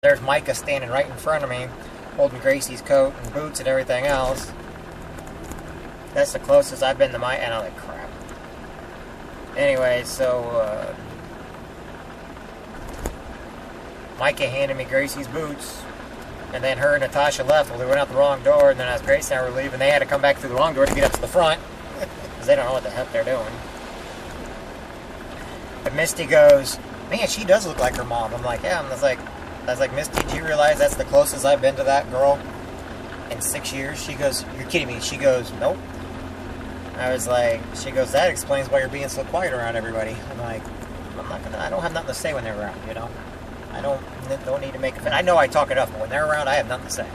There's Micah standing right in front of me, holding Gracie's coat and boots and everything else. That's the closest I've been to my... And I'm like, crap. Anyway, so, Micah handed me Gracie's boots. And then her and Natasha left. Well, they went out the wrong door. And then as Gracie and I were leaving, they had to come back through the wrong door to get up to the front. Because they don't know what the heck they're doing. But Misty goes, man, she does look like her mom. I'm like, yeah. And I was like, Misty, do you realize that's the closest I've been to that girl in 6 years? She goes, you're kidding me. She goes, nope. I was like, she goes, that explains why you're being so quiet around everybody. I'm like, I don't have nothing to say when they're around, you know? I don't need to make a fit. I know I talk enough, but when they're around, I have nothing to say.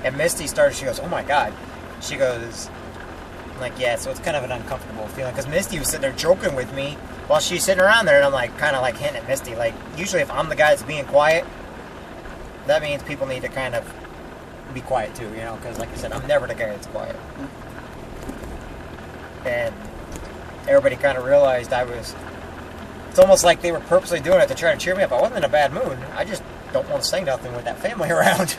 And Misty started, she goes, oh my God. She goes, I'm like, yeah, so it's kind of an uncomfortable feeling. Because Misty was sitting there joking with me while she's sitting around there, and I'm like, kind of like hinting at Misty. Like, usually if I'm the guy that's being quiet, that means people need to kind of be quiet too, you know? Because like I said, I'm never the guy that's quiet. And everybody kind of realized it's almost like they were purposely doing it to try to cheer me up. I wasn't in a bad mood. I just don't want to say nothing with that family around.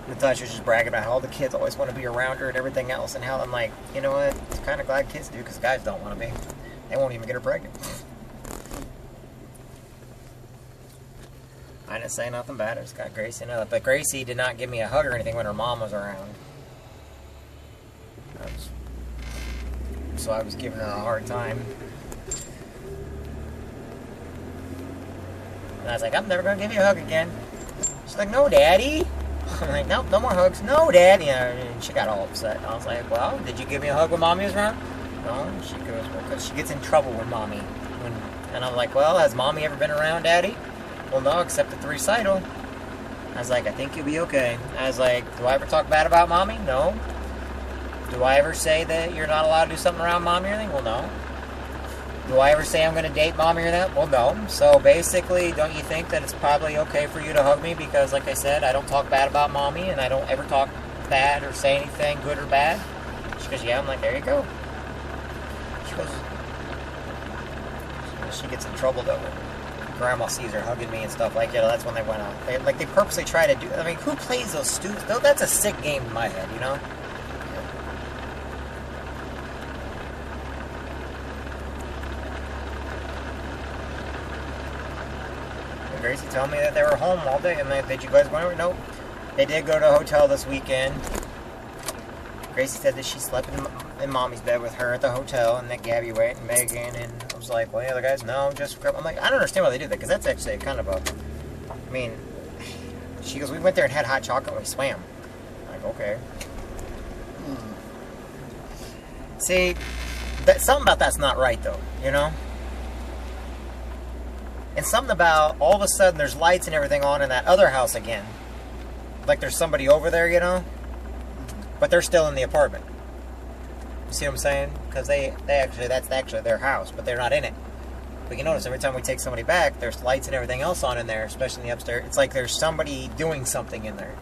Natasha's just bragging about how all the kids always want to be around her and everything else, and how I'm like, you know what? It's kind of glad kids do, because guys don't want to be. They won't even get her pregnant. I didn't say nothing bad. I just got Gracie and but Gracie did not give me a hug or anything when her mom was around. So I was giving her a hard time. And I was like, I'm never going to give you a hug again. She's like, no, Daddy. I'm like, nope, no more hugs. No, Dad. You know, and she got all upset. I was like, well, did you give me a hug when Mommy was around? No. She goes, well, because she gets in trouble with Mommy. And I'm like, well, has Mommy ever been around, Daddy? Well, no, except at the recital. I was like, I think you'll be okay. I was like, do I ever talk bad about Mommy? No. Do I ever say that you're not allowed to do something around Mommy or anything? Well, no. Do I ever say I'm going to date Mommy or that? Well, no. So basically, don't you think that it's probably okay for you to hug me? Because, like I said, I don't talk bad about Mommy, and I don't ever talk bad or say anything good or bad. She goes, yeah. I'm like, there you go. She goes, she gets in trouble, though. Grandma sees her hugging me and stuff like, you know, that's when they went out. They purposely try to do, I mean, who plays those stupid, that's a sick game in my head, you know? And Gracie told me that they were home all day, and did you guys go over? Nope. They did go to a hotel this weekend. Gracie said that she slept in Mommy's bed with her at the hotel, and that Gabby went and Megan, and I was like, well, the other guys, no, just, I'm like, I don't understand why they do that, because that's actually kind of a, I mean, she goes, we went there and had hot chocolate when we swam. I'm like, okay. See, something about that's not right, though, you know? And something about, all of a sudden, there's lights and everything on in that other house again. Like there's somebody over there, you know? But they're still in the apartment. You see what I'm saying? Because that's actually their house, but they're not in it. But you notice every time we take somebody back, there's lights and everything else on in there, especially in the upstairs. It's like there's somebody doing something in there.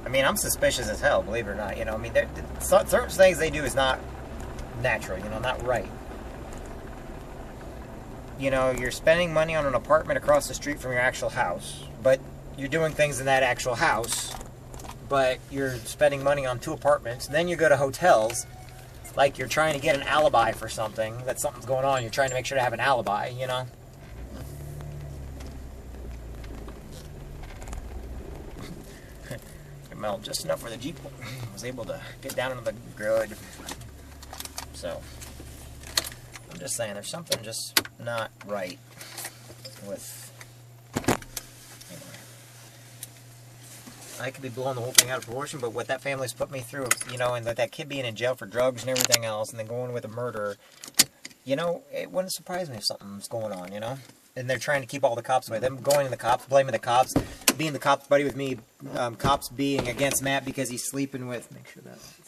I mean, I'm suspicious as hell, believe it or not. You know, I mean, certain things they do is not natural, you know, not right. You know, you're spending money on an apartment across the street from your actual house, but you're doing things in that actual house, but you're spending money on 2 apartments, and then you go to hotels, like you're trying to get an alibi for something, that something's going on, you're trying to make sure to have an alibi, you know? It melted just enough where the Jeep was able to get down into the grid. So, I'm just saying, there's something just not right with, anyway. I could be blowing the whole thing out of proportion, but what that family's put me through, you know, and that kid being in jail for drugs and everything else, and then going with a murder, you know, it wouldn't surprise me if something's going on, you know? And they're trying to keep all the cops away. Them going to the cops, blaming the cops, being the cops buddy with me, cops being against Matt because he's sleeping with, make sure that's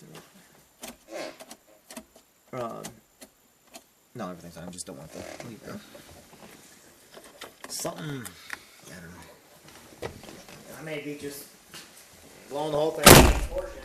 no, everything's fine. I just don't want to leave there. Something, I don't know. I may be just blowing the whole thing out of proportion.